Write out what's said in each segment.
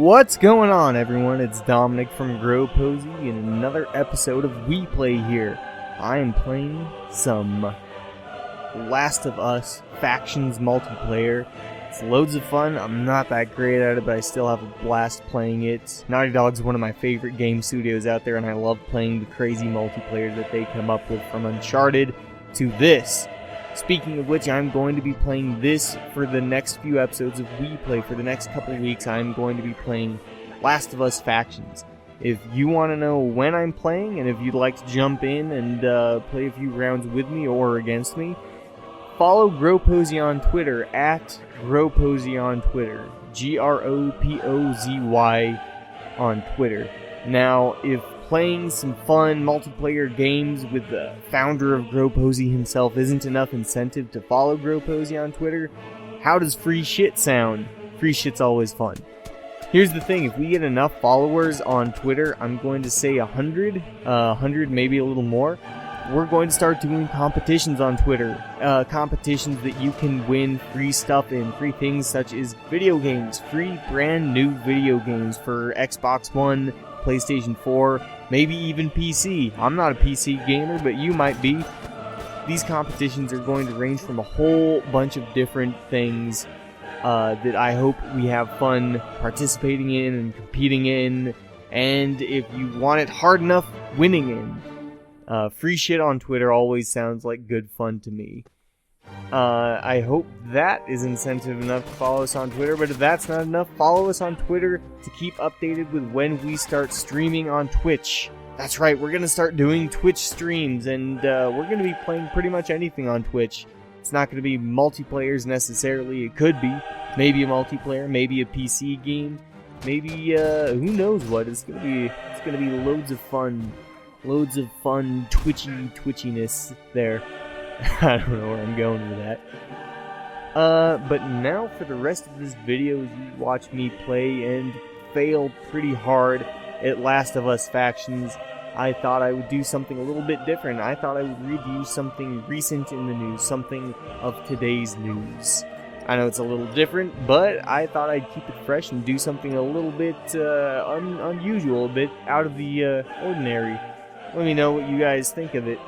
What's going on, everyone? It's Dominic from Grow Posy in another episode of We Play Here. I am playing some Last of Us Factions multiplayer. It's loads of fun. I'm not that great at it, but I still have a blast playing it. Naughty Dog's one of my favorite game studios out there, and I love playing the crazy multiplayer that they come up with, from Uncharted to this. Speaking of which, I'm going to be playing this for the next few episodes of We Play. For the next couple of weeks, I'm going to be playing Last of Us Factions. If you want to know when I'm playing, and if you'd like to jump in and play a few rounds with me or against me, follow GrowPosy on Twitter, at GrowPosy on Twitter. GROPOZY on Twitter. Now, if playing some fun multiplayer games with the founder of GrowPosy himself isn't enough incentive to follow GrowPosy on Twitter, how does free shit sound? Free shit's always fun. Here's the thing, if we get enough followers on Twitter, I'm going to say 100, maybe a little more, we're going to start doing competitions on Twitter. Competitions that you can win free stuff in, free things such as video games, free brand new video games for Xbox One, PlayStation 4, maybe even PC. I'm not a PC gamer, but you might be. These competitions are going to range from a whole bunch of different things that I hope we have fun participating in and competing in, and if you want it hard enough, winning in. Free shit on Twitter always sounds like good fun to me. I hope that is incentive enough to follow us on Twitter, but if that's not enough, follow us on Twitter to keep updated with when we start streaming on Twitch. That's right, we're going to start doing Twitch streams, and we're going to be playing pretty much anything on Twitch. It's not going to be multiplayers necessarily. It could be. Maybe a multiplayer, maybe a PC game, maybe, who knows what. It's going to be loads of fun. Loads of fun twitchiness there. I don't know where I'm going with that. But now for the rest of this video, you watch me play and fail pretty hard at Last of Us Factions. I thought I would do something a little bit different. I thought I would read you something recent in the news, something of today's news. I know it's a little different, but I thought I'd keep it fresh and do something a little bit unusual, a bit out of the ordinary. Let me know what you guys think of it.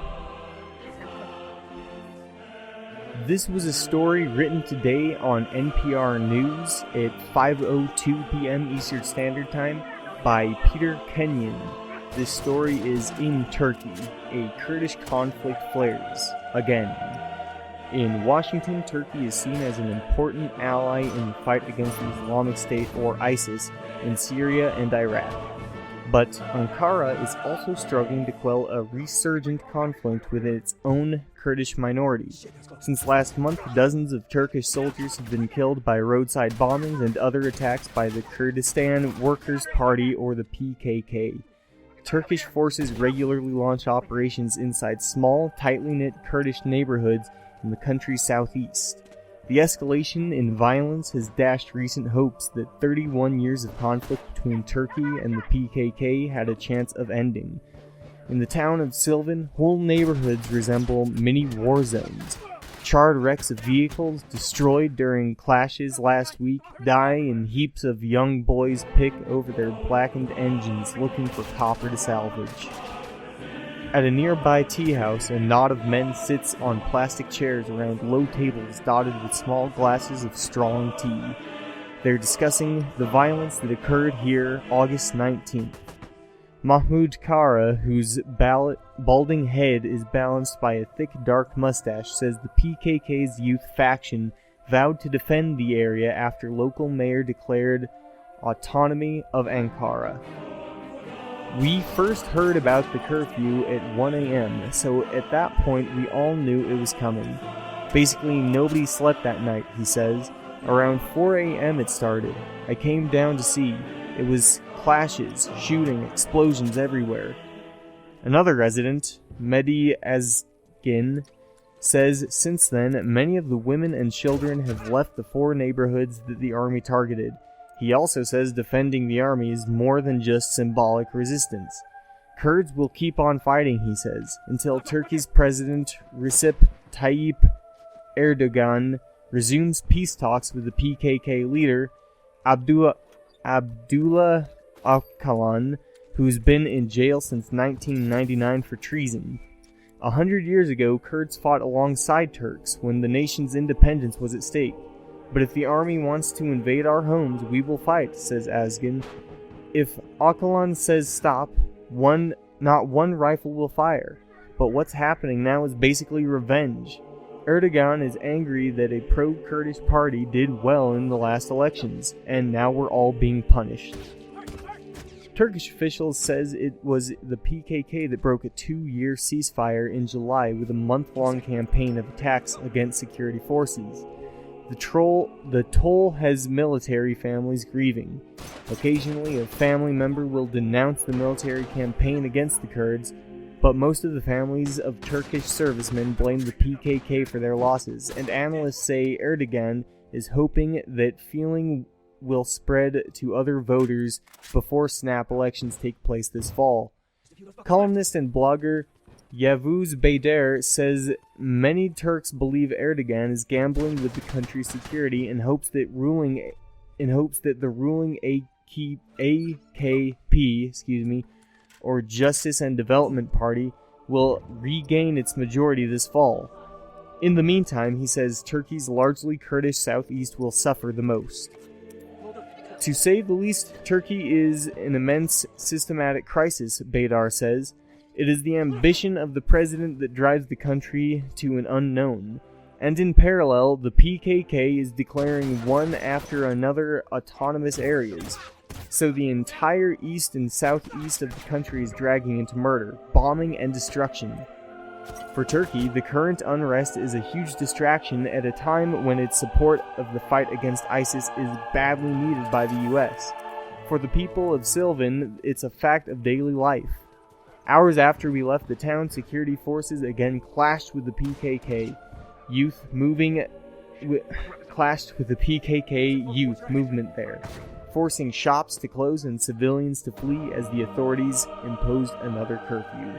This was a story written today on NPR News at 5:02 p.m. Eastern Standard Time by Peter Kenyon. This story is in Turkey. A Kurdish conflict flares again. In Washington, Turkey is seen as an important ally in the fight against the Islamic State, or ISIS, in Syria and Iraq. But Ankara is also struggling to quell a resurgent conflict within its own Kurdish minority. Since last month, dozens of Turkish soldiers have been killed by roadside bombings and other attacks by the Kurdistan Workers' Party, or the PKK. Turkish forces regularly launch operations inside small, tightly knit Kurdish neighborhoods in the country's southeast. The escalation in violence has dashed recent hopes that 31 years of conflict between Turkey and the PKK had a chance of ending. In the town of Silvan, whole neighborhoods resemble mini war zones. Charred wrecks of vehicles destroyed during clashes last week die, and heaps of young boys pick over their blackened engines looking for copper to salvage. At a nearby tea house, a knot of men sits on plastic chairs around low tables dotted with small glasses of strong tea. They're discussing the violence that occurred here August 19th. Mahmoud Kara, whose balding head is balanced by a thick dark mustache, says the PKK's youth faction vowed to defend the area after local mayor declared autonomy of Ankara. We first heard about the curfew at 1 a.m., so at that point we all knew it was coming. Basically, nobody slept that night, he says. Around 4 a.m. it started. I came down to see. It was clashes, shooting, explosions everywhere. Another resident, Mehdi Azgin, says since then, many of the women and children have left the 4 neighborhoods that the army targeted. He also says defending the army is more than just symbolic resistance. Kurds will keep on fighting, he says, until Turkey's President Recep Tayyip Erdogan resumes peace talks with the PKK leader Abdullah Abdullah Öcalan, who's been in jail since 1999 for treason. 100 years ago, Kurds fought alongside Turks when the nation's independence was at stake. But if the army wants to invade our homes, we will fight, says Azgan. If Öcalan says stop, not one rifle will fire. But what's happening now is basically revenge. Erdogan is angry that a pro-Kurdish party did well in the last elections, and now we're all being punished. Turkish officials says it was the PKK that broke a 2-year ceasefire in July with a month-long campaign of attacks against security forces. The toll has military families grieving. Occasionally, a family member will denounce the military campaign against the Kurds, but most of the families of Turkish servicemen blame the PKK for their losses, and analysts say Erdogan is hoping that feeling will spread to other voters before snap elections take place this fall. Columnist and blogger Yavuz Beyder says many Turks believe Erdogan is gambling with the country's security in hopes that the ruling AKP, or Justice and Development Party, will regain its majority this fall. In the meantime, he says Turkey's largely Kurdish southeast will suffer the most. To say the least, Turkey is an immense systematic crisis, Baydar says. It is the ambition of the president that drives the country to an unknown. And in parallel, the PKK is declaring one after another autonomous areas. So the entire east and southeast of the country is dragging into murder, bombing, and destruction. For Turkey, the current unrest is a huge distraction at a time when its support of the fight against ISIS is badly needed by the US. For the people of Silvan, it's a fact of daily life. Hours after we left the town, security forces again clashed with the PKK youth movement there, forcing shops to close and civilians to flee as the authorities imposed another curfew.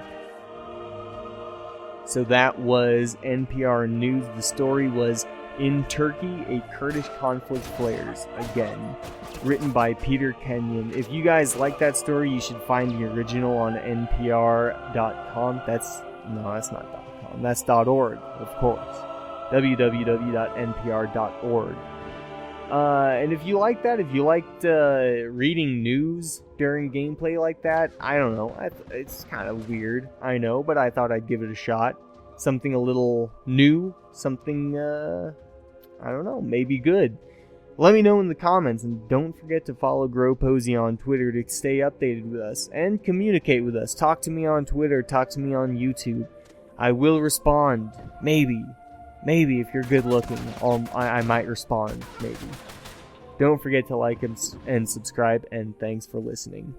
So that was NPR News. The story was In Turkey, a Kurdish Conflict Flares Again, written by Peter Kenyon. If you guys like that story, you should find the original on npr.com. That's not .com. That's .org, of course. www.npr.org. And if you like that, if you liked reading news during gameplay like that, I don't know. It's kind of weird, I know, but I thought I'd give it a shot. Something a little new, something, I don't know, maybe good. Let me know in the comments, and don't forget to follow GrowPosy on Twitter to stay updated with us and communicate with us. Talk to me on Twitter, talk to me on YouTube. I will respond, maybe. Maybe if you're good looking, I might respond, maybe. Don't forget to like and subscribe, and thanks for listening.